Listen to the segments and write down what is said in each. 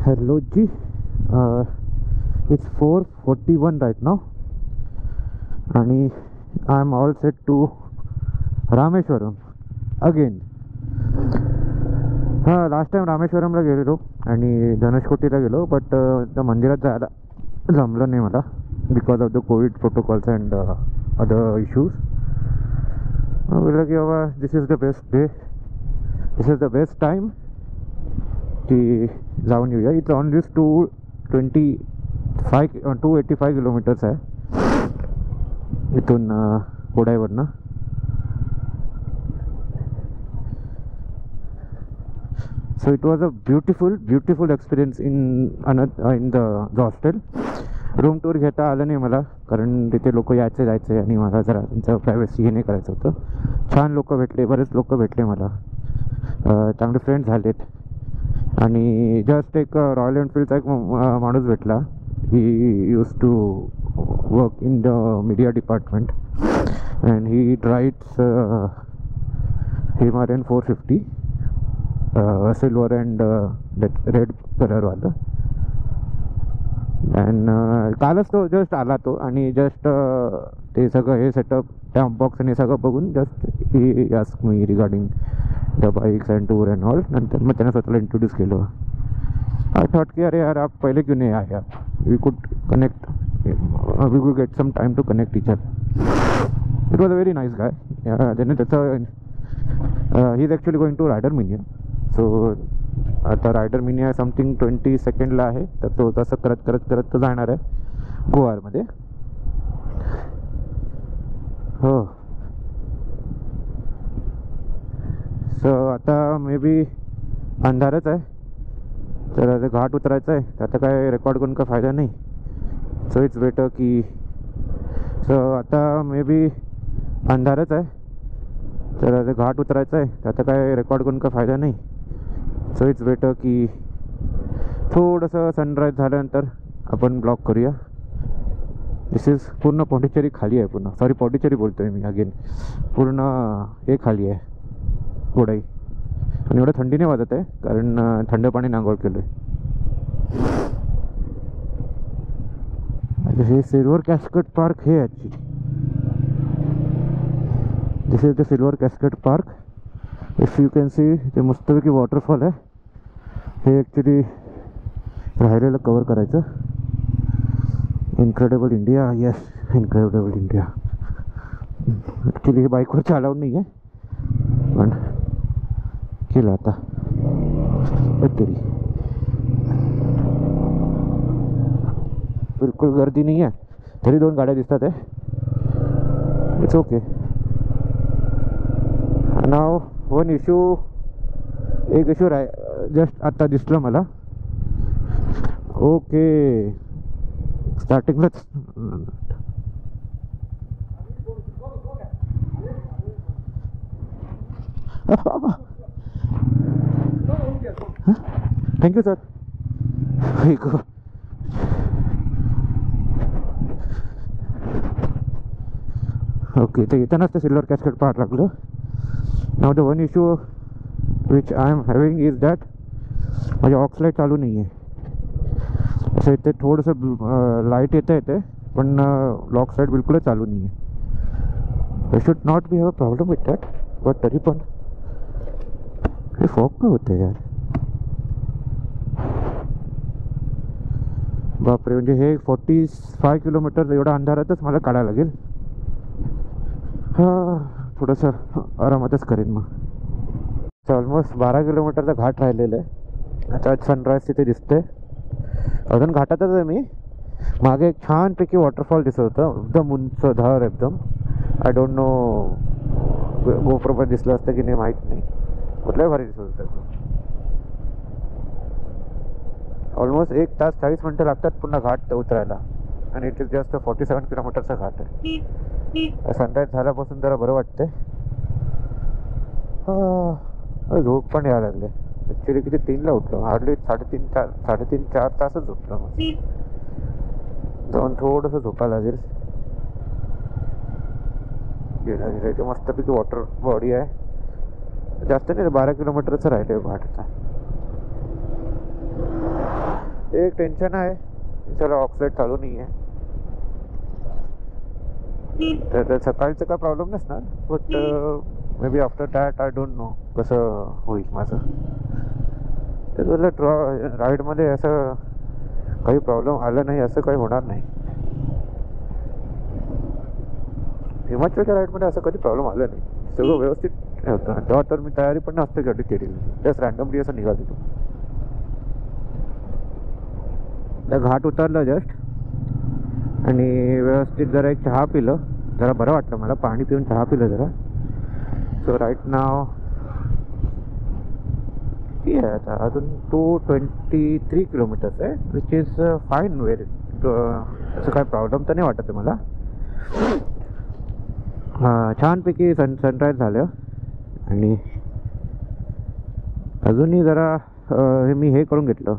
Hello G, it's 4:41 right now आणि I am all set to Rameswaram again. हां, last time रामेश्वरमला गेलेलो आणि धनुषकोटीला गेलो, बट त्या मंदिरात जायला जमलं नाही मला because of the COVID protocols and other issues. बोललं की बाबा this is the best day, this is the best time की जाऊन येऊया. इट्स ऑन दिस 285 किलोमीटर्स आहे इथून कोडाईवरनं. So it was a beautiful experience in the hostel. Room tour घेता आलं नाही मला, कारण तिथे लोक यायचे जायचे आणि मला जरा त्यांचं प्रायव्हसी हे नाही करायचं होतं. छान लोक भेटले, बरेच लोक भेटले मला, चांगले फ्रेंड्स झालेत. आणि जस्ट एक रॉयल एनफिल्डचा एक माणूस भेटला. He use to work in the media department and he rides Himalayan 450 silver and red कलरवालं. अँड कालच तो जस्ट आला तो, आणि जस्ट ते सगळं हे सेटअप त्या बॉक्स आणि सगळं बघून just he ask me regarding the bikes and tour and all. नंतर मग त्याने स्वतःला इंट्रोड्यूस केलं. आय थॉट की अरे यार आप पहले क्यों नहीं आए, आप we could connect, we could get some time to connect each other. It was a very nice guy. त्याने त्याचं he is actually going to Rider Mania. So आता रायडर मिनिया समथिंग 22 आहे, तर तो तसं करत तो जाणार आहे गोवारमध्ये. हो, सो आता मे बी अंधारच आहे, तर घाट उतरायचं आहे. तर आता काय रेकॉर्ड करून का फायदा नाही. सो इट्स बेटर की, सो आता मे बी अंधारच आहे, तर घाट उतरायचं आहे. तर आता काय रेकॉर्ड करून का फायदा नाही. सो इट्स बेटर की थोडंसं सनराईज झाल्यानंतर आपण ब्लॉक करूया. दिस इज पूर्ण पॉंडिचेरी खाली आहे, पूर्ण सॉरी पॉंडिचेरी बोलतो आहे मी अगेन. पूर्ण हे खाली आहे कोडाई. आणि एवढं थंडीने वाजत आहे कारण थंड पाणी आंघोळ केलं आहे. हे सिल्वर कॅस्केड पार्क हे actually, this is the silver cascade park. If you can see, ते मस्तपैकी वॉटरफॉल आहे. हे ॲक्च्युली राहिलेलं कवर करायचं. Incredible India, yes incredible India. Actually हे बाईकवरचं अलाउड नाही आहे, पण केलं आता तरी. बिलकुल गर्दी नाही आहे, तरी 2 गाड्या दिसतात आहे. It's okay. Now one issue, एक इश्यू जस्ट आत्ता दिसलं मला. ओके, स्टार्टिंगलाच थँक्यू सर. ओके, तर येतानाच ते सिल्वर कॅस्केड पार्क लागलं. Now the one issue which I am having is that माझी ऑक्सलाईट चालू नाही आहे. असं इथे थोडंसं लाईट येते, पण लॉक साईड बिलकुलच चालू नाही आहे. I should not be have a problem with that, but तरी पण हे फॉग का होतं यार. बापरे, म्हणजे हे 45 किलोमीटर एवढा अंधारातच मला काढायला लागेल. हां, थोडंसं आरामातच करेन मग. ऑलमोस्ट 12 किलोमीटरचा घाट राहिलेला आहे. आता सनराईज तिथे दिसते. अजून घाटातच आहे मी. मागे एक छानपैकी वॉटरफॉल दिसत होतं, एकदम उंच धार एकदम. आय डोंट नो गोप्रोवर दिसलं असतं की नाही माहीत नाही. कुठल्याही भारी दिसत होतं. ऑलमोस्ट 1 तास 40 मिनटं लागतात पुन्हा घाट उतरायला, आणि इट इज जस्ट 47 किलोमीटरचा घाट आहे. सनराईज झाल्यापासून जरा बरं वाटते. झोप पण यायला लागले. ॲक्च्युली किती 3ला उठलो, हार्डली 3.5-4 तासच झोपलो. जाऊन थोडंसं झोपायला लागेल. गेला इथे मस्तपैकी वॉटर बॉडी आहे. जास्त नाही, 12 किलोमीटरचं राहिले घाट आता. एक टेन्शन आहे, चला ऑक्साईड चालू नाही आहे. तर सकाळचं काय प्रॉब्लेम नसणार, but may be after that I don't know कसं होईल माझं. तर तुला राईडमध्ये असं काही प्रॉब्लेम आला नाही असं काही होणार नाही. हिमाचलच्या राईडमध्ये असं कधी प्रॉब्लेम आला नाही, सगळं व्यवस्थित होतं. तेव्हा तर मी तयारी पण नसते गाडी केलेली, जस्ट रँडमली असं निघाली तो. त्या घाट उतरलं जस्ट आणि व्यवस्थित जरा एक चहा पिलं, जरा बरं वाटलं मला, पाणी पिऊन चहा पिलं जरा. सो राईट नाव किती आहे आता, अजून 223 किलोमीटर्स आहे, विच इज फाईन. व्हेरी असं काय प्रॉब्लेम तर नाही वाटत आहे मला. छानपैकी सनराईज झालं आणि अजूनही जरा मी हे करून घेतलं,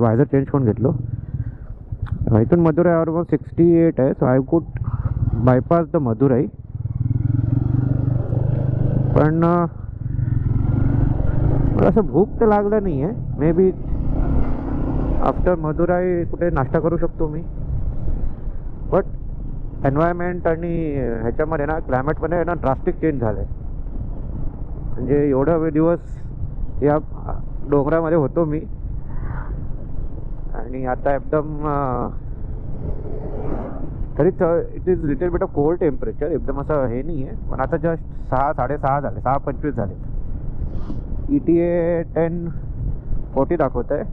वायझर चेंज करून घेतलो. इथून मदुराई ऑलमोस्ट 68 आहे, so I could bypass the Madurai. पण मला असं भूक तर लागलं नाही आहे. मे बी आफ्टर मदुराई कुठे नाश्ता करू शकतो मी, बट एन्व्हायरमेंट आणि ह्याच्यामध्ये ना, क्लायमेटमध्ये ना ड्रास्टिक चेंज झालं आहे. म्हणजे एवढा दिवस या डोंगरामध्ये होतो मी आणि आता एकदम तरीच it is little bit of cold temperature, एकदम असं हे नाही आहे. पण आता जस्ट 6:30 झाले, 6:25 झाले. ETA 10:40 दाखवत आहे.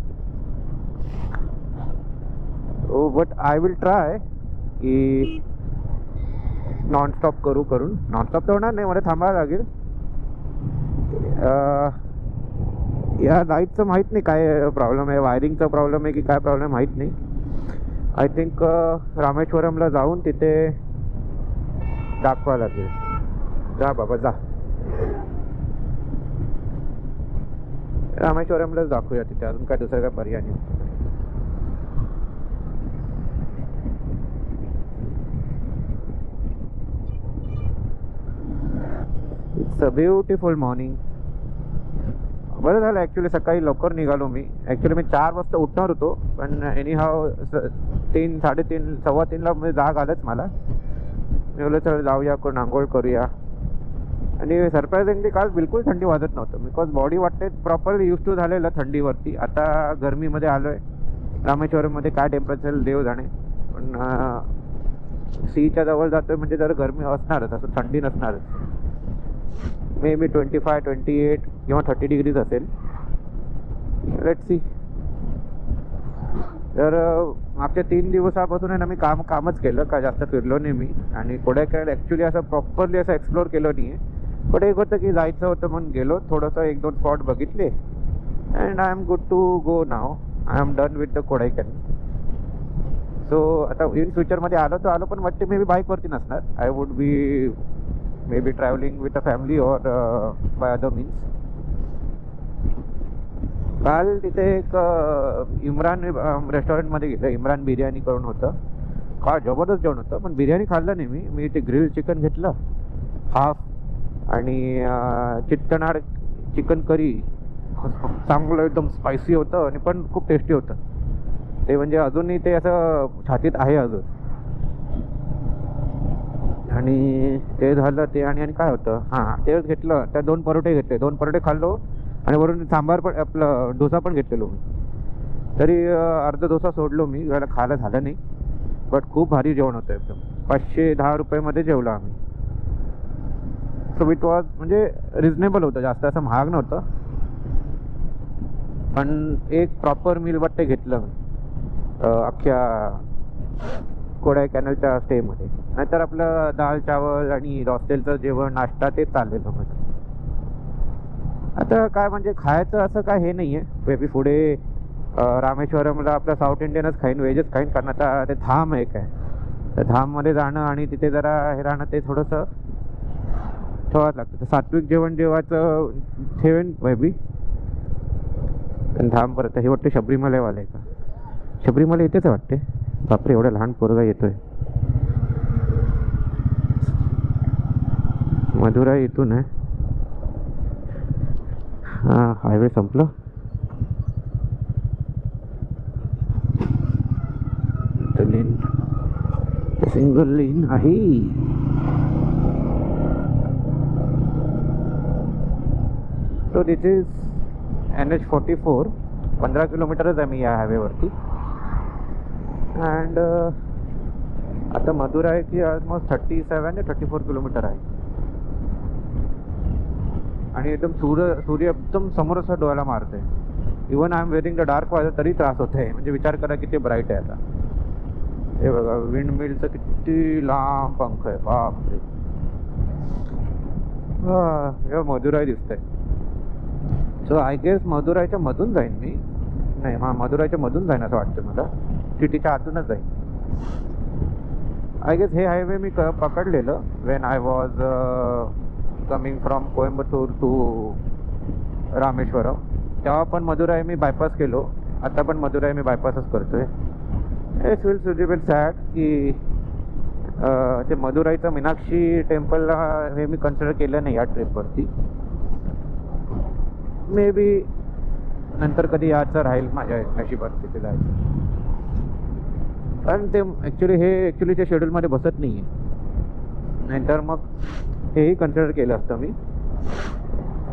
ओ बट आय विल ट्राय की नॉनस्टॉप करून नॉनस्टॉप तर होणार नाही, मला थांबायला लागेल. या लाईटचं माहीत नाही काय प्रॉब्लेम आहे, वायरिंगचा प्रॉब्लेम आहे की काय प्रॉब्लेम माहीत नाही. आय थिंक रामेश्वरमला जाऊन तिथे दाखवा लागेल. जा बाबा जा, रामेश्वरमलाच दाखवूया तिथे, अजून काय दुसरं काय पर्याय नाही. It's a beautiful morning. बरं झालं ॲक्च्युली सकाळी लवकर निघालो मी. ॲक्च्युली मी 4 वाजता उठणार होतो, पण एनी हाव 3, 3:30, 3:15ला म्हणजे जाग आलंच मला. मी बोललो चल जाऊया, कोण आंघोळ करूया. आणि सरप्रायझिंगली काल बिलकुल थंडी वाजत नव्हतं, बिकॉज बॉडी वाटते प्रॉपरली यूज टू झालेलं थंडीवरती. आता गरमीमध्ये आलो आहे. रामेश्वरममध्ये काय टेम्परेचर देव जाणे, पण सीच्या जवळ जातो आहे म्हणजे जर गरमी असणारच, असं थंडी नसणारच. मे बी 25, 28 किंवा 30 डिग्रीज असेल. Let's see. तर मागच्या 3 दिवसापासून आहे ना मी कामच केलं, का जास्त फिरलो नाही मी. आणि कोडायकनाल ॲक्च्युली असं प्रॉपरली असं एक्सप्लोर केलं नाही आहे. पण एक होतं की जायचं होतं म्हणून गेलो, थोडंसं 1-2 स्पॉट बघितले and I am good to go now. I am done with the Kodaikanal. So आता इन फ्युचरमध्ये आलो पण वाटते मे बी बाईकवरती नसणार. I would be maybe travelling with a family or by other means. काल तिथे एक इम्रान रेस्टॉरंटमध्ये गेलं, इम्रान बिर्याणी करून होतं. का जबरदस्त जेवण होतं, पण बिर्याणी खाल्लं नाही मी ते ग्रिल चिकन घेतलं हाफ, आणि चित्तनाड चिकन करी चांगलं एकदम स्पायसी होतं आणि पण खूप टेस्टी होतं ते. म्हणजे अजूनही ते असं छातीत आहे अजून. आणि ते झालं ते. आणि काय होतं, हां तेच घेतलं. त्या 2 परोठे घेतले, 2 परोठे खाल्लो आणि वरून सांबार पण, आपलं डोसा पण घेतलेलो मी. तरी अर्धा डोसा सोडलो मी, त्याला खायला झालं नाही. बट खूप भारी जेवण होतं एकदम. 510 रुपयेमध्ये जेवलो आम्ही. सो इट वॉज म्हणजे रिजनेबल होतं, जास्त असं महाग नव्हतं. पण एक प्रॉपर मील वाटते घेतलं मी अख्ख्या कोडायकॅनलच्या स्टेमध्ये. नाहीतर आपलं दाल चावल आणि हॉस्टेलचं जेवण नाश्ता ते चाललेलं माझं. आता काय म्हणजे खायचं असं काय हे नाही आहे. बेबी पुढे रामेश्वरमला आपलं साऊथ इंडियनच खाईन, व्हेजच खाईन. कारण आता ते धाम आहे काय, त्या धाममध्ये जाणं आणि तिथे जरा हे राहणं ते थोडंसं ठेवावंच लागतं. तर सात्विक जेवण जेवायचं ठेवेन बेबी. पण धाम परत हे वाटतं शबरीमलावाला आहे का, शबरीमला इथेच वाटते. बापरे, एवढा लहान पोरगा येतोय. मदुराई इथून आहे. हां हायवे संपलं. सिंगल लेन आहे. So this is NH44. 15 किलोमीटरच आहे मी या हायवेवरती. अँड आता मदुराईची ऑलमोस्ट 37-34 किलोमीटर आहे. आणि एकदम सूर्य एकदम समोर असं डोळ्याला मारते. Even I am wearing the dark wire तरी त्रास होते. म्हणजे विचार करा किती ब्राईट आहे आता. हे बघा विंड मिलचं किती लांब पंख आहे. बापरे. हे मदुराई दिसतंय. सो आय गेस मदुराईच्या मधून जाईन मी. नाही, मदुराईच्या मधून जाईन असं वाटतं मला. सिटीच्या आतूनच जाईन आय गेस. हे हायवे मी पकडलेलं when I was coming from Coimbatore to Rameswaram. तेव्हा पण मदुराई मी बायपास केलो. आता पण मदुराई मी बायपासच करतोय. इट्स फील्स विल सॅड की ते मदुराईचं मीनाक्षी टेम्पलला हे मी कन्सिडर केलं नाही या ट्रिपवरती. मे बी नंतर कधी याचं राहील माझ्या नशिबात तिथे जायचं. कारण ते ॲक्च्युलीच्या शेड्यूलमध्ये बसत नाही आहे. नाहीतर मग हेही कन्सिडर केलं असतं मी.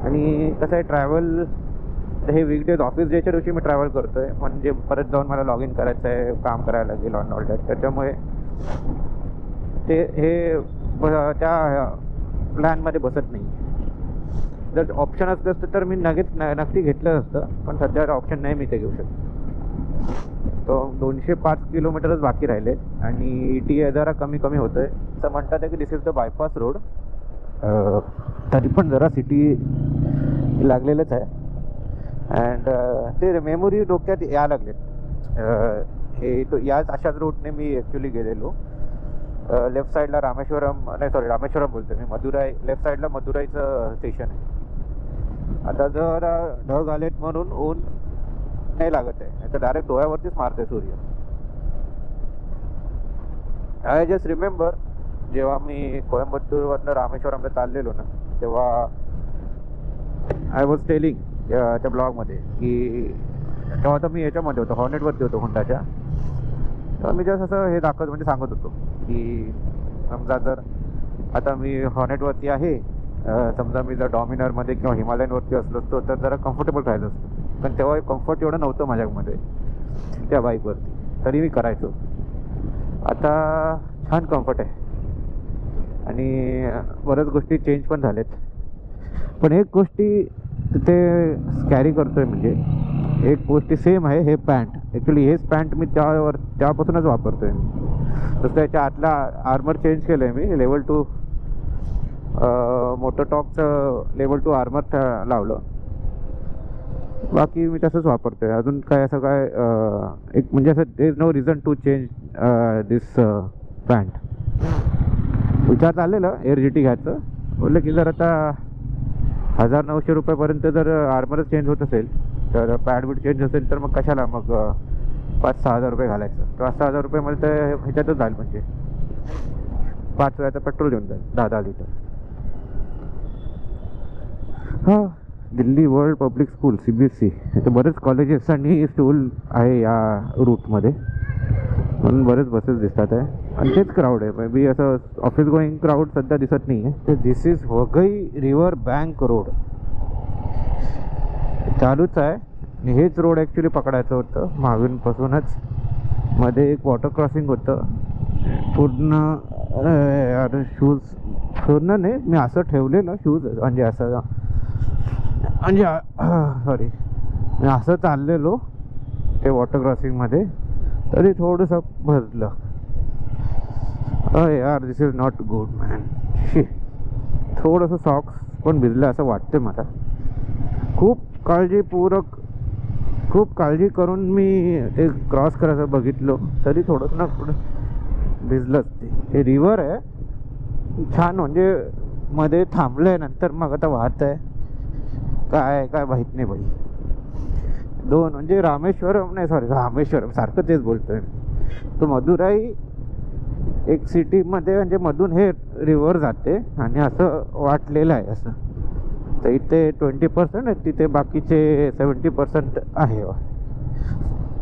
आणि कसं आहे ट्रॅव्हल हे वीकडेज ऑफिस डेच्या दिवशी मी ट्रॅव्हल करतो आहे. म्हणजे परत जाऊन मला लॉग इन करायचं आहे, काम करायला लागेल ऑन ऑल दॅट. त्याच्यामुळे ते हे त्या प्लॅनमध्ये बसत नाही. जर ऑप्शन असलं असतं तर मी नक्की घेतलं असतं. पण सध्या ऑप्शन नाही मी ते घेऊ शकतो. तो 205 किलोमीटरच बाकी राहिले. आणि ETA जरा कमी होतं आहे. असं म्हणतात आहे की दिस इज द बायपास रोड. तरी पण जरा सिटी लागलेलंच आहे. अँड ते मेमोरी डोक्यात या लागले. हे तो याच अशाच रूटने मी ॲक्च्युली गेलेलो. लेफ्ट साईडला रामेश्वरम बोलतो मी. मदुराई लेफ्ट साईडला मदुराईचं स्टेशन आहे. आता जर ढग आलेत म्हणून ऊन नाही लागत आहे. नाही तर डायरेक्ट डोळ्यावरतीच मारते सूर्य. आय जस्ट रिमेंबर जेव्हा मी कोयंबतूरवरनं रामेश्वरमला चाललेलो ना, तेव्हा आय वॉज टेलिंग त्या ब्लॉगमध्ये की तेव्हा तर मी याच्यामध्ये होतो, हॉर्नेटवरती होतो होंडाच्या. तर मी जस्ट असं हे म्हणजे सांगत होतो की समजा जर आता मी हॉर्नेटवरती आहे, समजा मी जर डॉमिनरमध्ये किंवा हिमालयनवरती असलो असतो तर जरा कम्फर्टेबल राहिलं असतं. पण तेव्हा कम्फर्ट एवढं नव्हतं माझ्यामध्ये त्या बाईकवरती. तरी मी करायचो. आता छान कम्फर्ट आहे. आणि बऱ्याच गोष्टी चेंज पण झालेत. पण एक गोष्टी तिथे कॅरी करतो आहे, म्हणजे एक गोष्टी सेम आहे. हे पॅन्ट ॲक्च्युली हेच पॅन्ट मी त्यापासूनच वापरतो आहे. तसं त्याच्या आतला आर्मर चेंज केलं आहे मी. लेवल 2 मोटोटॉपचं लेवल 2 आर्मर लावलं. बाकी मी तसंच वापरतो आहे. अजून काय असं काय एक म्हणजे असं there is no reason to change this pant. विचार चाललेलं एअर GT घ्यायचं. बोललं की जर आता 1900 रुपयापर्यंत जर आर्मरच चेंज होत असेल तर पॅड चेंज असेल तर मग कशाला मग 5-6 हजार रुपये घालायचं. 5-6 हजार रुपयामध्ये तर ह्याच्यातच जाईल. म्हणजे 5 वेळाचं पेट्रोल देऊन जाईल 10 लिटर. हां, Delhi world public school CBSE इथे बरेच कॉलेजेस आणि स्कूल आहे या रूटमध्ये. म्हणून बरेच बसेस दिसतात आहे. आणि तेच क्राऊड आहे. मे बी असं ऑफिस गोईंग क्राऊड सध्या दिसत नाही आहे. तर this is Waghai river bank road चालूच आहे. आणि हेच रोड ॲक्च्युली पकडायचं होतं मागूनपासूनच. मध्ये एक वॉटर क्रॉसिंग होतं. पूर्ण यार शूज पूर्ण नाही, मी असं ठेवलेलं शूज म्हणजे असं म्हणजे सॉरी मी असं चाललेलो ते वॉटर क्रॉसिंगमध्ये, तरी थोडंसं भजलं. यार दिस इज नॉट गुड मॅन. थोडंसं सॉक्स पण भिजलं असं वाटते मला. खूप काळजी करून मी ते क्रॉस करायचं बघितलं, तरी थोडंसं ना पुढं भिजलंच. ते रिव्हर आहे छान. म्हणजे मध्ये थांबलं आहे, नंतर मग आता वाहत आहे. काय माहीत नाही बाई. दोन म्हणजे रामेश्वरम सारखं तेच बोलतोय मी. तो मदुराई एक सिटीमध्ये म्हणजे मधून हे रिव्हर जाते आणि असं वाटलेलं आहे असं. तर इथे 20% आहे, तिथे बाकीचे 70% आहे.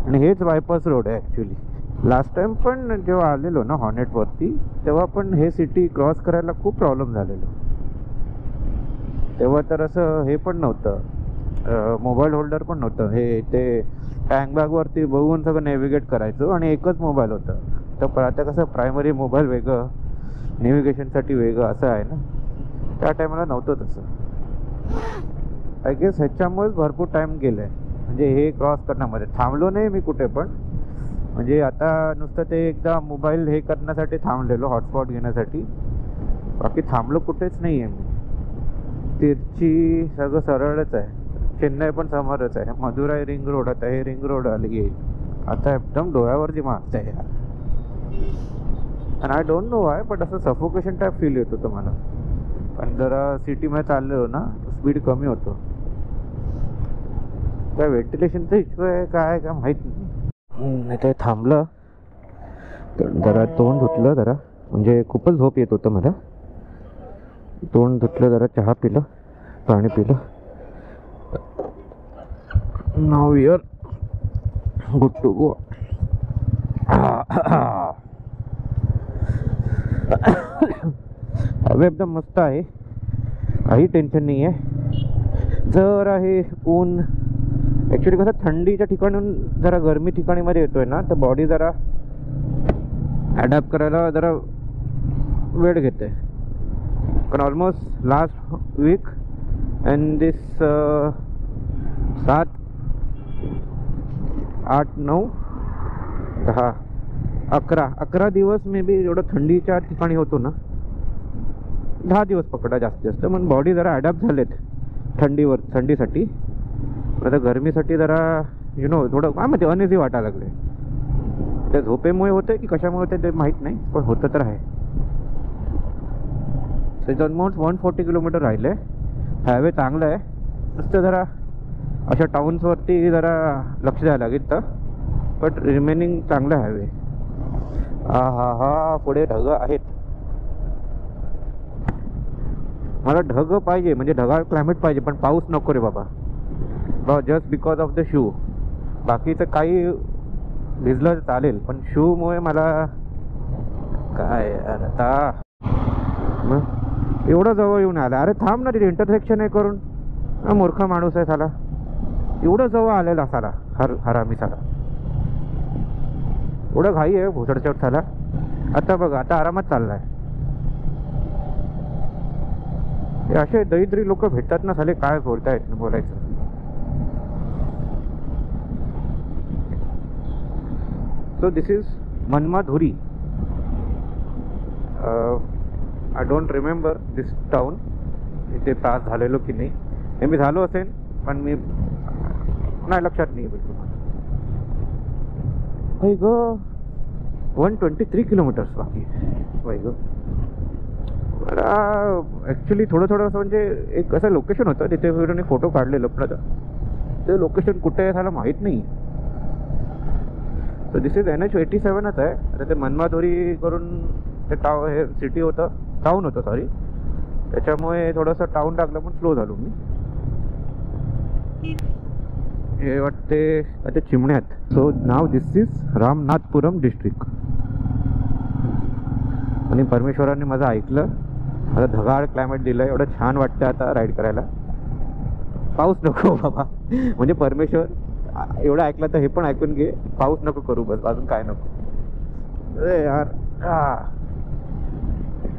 आणि हेच बायपास रोड आहे ॲक्च्युली. लास्ट टाइम पण जेव्हा आलेलो ना हॉर्नेटवरती, तेव्हा पण हे सिटी क्रॉस करायला खूप प्रॉब्लेम झालेलो. तेव्हा तर असं हे पण नव्हतं, मोबाईल होल्डर पण नव्हतं. हे ते टँकबॅगवरती बघून सगळं नेव्हिगेट करायचो आणि एकच मोबाईल होतं. तर आता कसं प्रायमरी मोबाईल वेगळं, नेव्हिगेशनसाठी वेगळं असं आहे ना. त्या टायमाला नव्हतं तसं. आय गेस ह्याच्यामुळेच भरपूर टाईम गेला आहे. म्हणजे हे क्रॉस करण्यामध्ये थांबलो नाही मी कुठे पण. म्हणजे आता नुसतं ते एकदा मोबाईल हे करण्यासाठी थांबलेलो, हॉटस्पॉट घेण्यासाठी. बाकी थांबलो कुठेच नाही आहे मी. तिरची सगळं सरळच आहे. चेन्नई पण समोरच आहे. मदुराई रिंग रोड, आता हे रिंग रोड आली येईल. आता एकदम डोळ्यावरती मारत आहे यार. आणि I don't know Y, but असं सफोकेशन टाईप फील येत होतं मला. पण जरा सिटीमध्ये चाललेलो ना, स्पीड कमी होतो. काय व्हेंटिलेशनचा इश्यू आहे काय माहीत नाही. नाही ते थांबलं तर जरा तोंड धुतलं जरा, म्हणजे खूपच झोप येत होतं मला. तोंड धुतलं, जरा चहा पिलं, पाणी पिलं. Now we are good to go. हवे एकदम मस्त आहे, काही टेन्शन नाही आहे. जर आहे ऊन ॲक्च्युली कसं थंडीच्या ठिकाणून जरा गरमी ठिकाणीमध्ये येतोय ना, तर बॉडी जरा ॲडॅप्ट करायला जरा वेळ घेते. पण almost last week and this 7, 8, 9, 10, 11 दिवस मे बी एवढं थंडीच्या ठिकाणी होतो ना. 10 दिवस पकडा जास्तीत जास्त. पण बॉडी जरा ॲडॅप्ट झालेत थंडीसाठी. आता गरमीसाठी जरा थोडं काय माहिती अनइझी वाटायला लागले. त्या झोपेमुळे होतं की कशामुळे होतं ते माहीत नाही, पण होतं तर आहे. त्याचं ऑलमोस्ट 140 किलोमीटर राहिले. हायवे चांगलं आहे, नुसतं जरा अशा टाउन्सवरती जरा लक्ष द्यायला लागेल तर. बट रिमेनिंग चांगलं आहे हायवे. हा पुढे ढगं आहेत. मला ढग पाहिजे, म्हणजे ढगाळ क्लायमेट पाहिजे, पण पाऊस नको रे बाबा. Just because of the shoe. बाकीचं काही भिजलं चालेल, पण शूमुळे मला काय आता एवढं जवळ येऊन आलं. अरे थांब ना, तिथे इंटरसेक्शन आहे करून. मूर्ख माणूस आहे साला, एवढं जवळ आलेला साला, हरामी साला. एवढं घाई आहे भोसडचट साला. आता बघा, आता आरामात चाललाय. हे असे दरिद्री लोक भेटतात ना साले, काय बोलतायत बोलायचं. So this is Manamadurai. I don't remember this town. इथे पास झालेलो की नाही, हे मी झालो असेल, पण मी नाही, लक्षात नाही बिलकुल. वै ग 123 किलोमीटर्स बाकी. वै ग मला ॲक्च्युली थोडं असं म्हणजे एक असं लोकेशन होतं तिथे फिरून फोटो काढलेलं, पण आता ते लोकेशन कुठे आहे त्याला माहीत नाही. तर दिस इज NH87च आहे. आता ते मनमाधुरी करून ते हे सिटी होतं, टाऊन होतं सॉरी, त्याच्यामुळे थोडंसं टाऊन टाकलं पण स्लो झालो मी. हे वाटते आता चिमण्यात. So now this is Ramanathapuram district. आणि परमेश्वरांनी माझं ऐकलं. आता ढगाळ क्लायमेट दिलं, एवढं छान वाटतं आता राईड करायला. पाऊस नको बाबा, म्हणजे परमेश्वर एवढं ऐकलं तर हे पण ऐकून घे, पाऊस नको करू बस, अजून काय नको. अरे यार,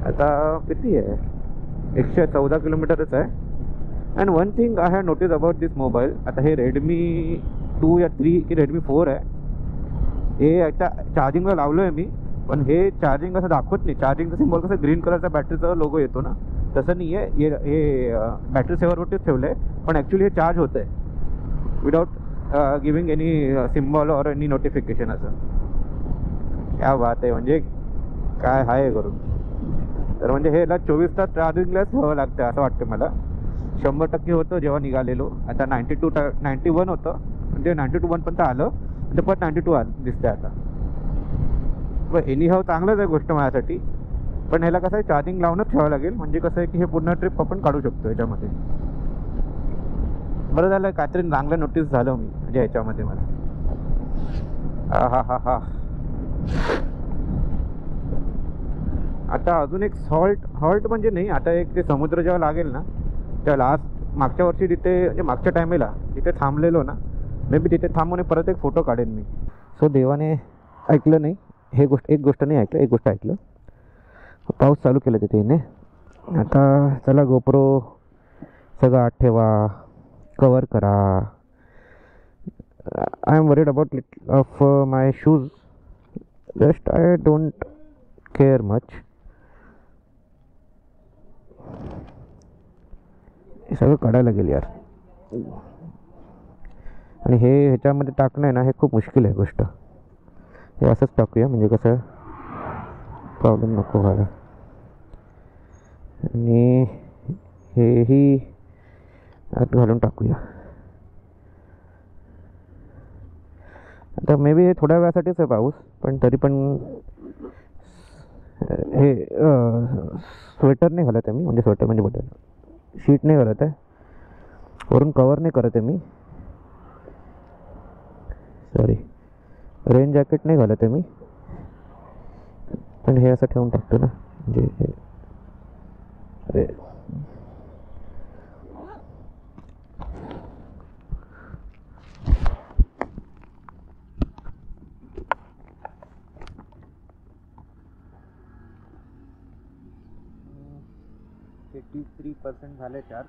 आता किती आहे, 114 किलोमीटरच आहे. And one thing I have notice about this mobile. आता हे रेडमी 2 या 3 की रेडमी 4 आहे. हे आता चार्जिंगला लावलो आहे मी, पण हे चार्जिंग असं दाखवत नाही. चार्जिंगचं सिम्बॉल कसं ग्रीन कलरचा बॅटरीचा लोगो येतो ना, तसं नाही आहे. हे बॅटरी सेवरवरतीच ठेवलं आहे, पण ॲक्च्युली हे चार्ज होतं आहे without giving any symbol or any notification. असं क्या बात आहे, म्हणजे काय आहे करून. तर म्हणजे हे 24 तास चार्जिंगलाच ठेवावं लागतं असं वाटतं मला. 100% होतं जेव्हा निघालेलो. आता 91 होतं, म्हणजे 92 पण आलं, म्हणजे परत 92 दिसतंय आता. बरं, एनी हाव चांगलंच आहे गोष्ट माझ्यासाठी. पण ह्याला कसं आहे, चार्जिंग लावूनच ठेवावं लागेल. म्हणजे कसं आहे की हे पूर्ण ट्रिप आपण काढू शकतो याच्यामध्ये. बरं झालं काहीतरी चांगलं नोटीस झालं मी म्हणजे ह्याच्यामध्ये मला. हा आता अजून एक हॉल्ट म्हणजे नाही, आता एक ते समुद्र जेव्हा लागेल ना, त्या लास्ट मागच्या वर्षी तिथे म्हणजे मागच्या टायमेला तिथे थांबलेलो ना, मे बी तिथे थांबून परत एक फोटो काढेन मी. सो देवाने ऐकलं नाही हे एक गोष्ट नाही ऐकलं, एक गोष्ट ऐकलं. पाऊस चालू केला तिथे हिने. आता चला गोप्रो सगळं आत ठेवा, कवर करा. I am worried about of my shoes. Just I don't care much. हे सगळं काढायला लागेल यार. आणि हे ह्याच्यामध्ये टाकणं आहे ना, हे खूप मुश्किल आहे गोष्ट. हे असंच टाकूया म्हणजे कसं प्रॉब्लेम नको व्हायला. आणि हेही आत घालून टाकूया. आता मे बी हे थोड्या वेळासाठीच आहे पाऊस, पण तरी पण हे स्वेटर नाही घालत आहे मी, म्हणजे स्वेटर म्हणजे बदल शीट नाही घालत आहे, वरून कवर नाही करत आहे मी, सॉरी रेन जॅकेट नाही घालत आहे मी. पण हे असं ठेवून टाकतो ना, म्हणजे हे अरे $83% झाले चार्ज.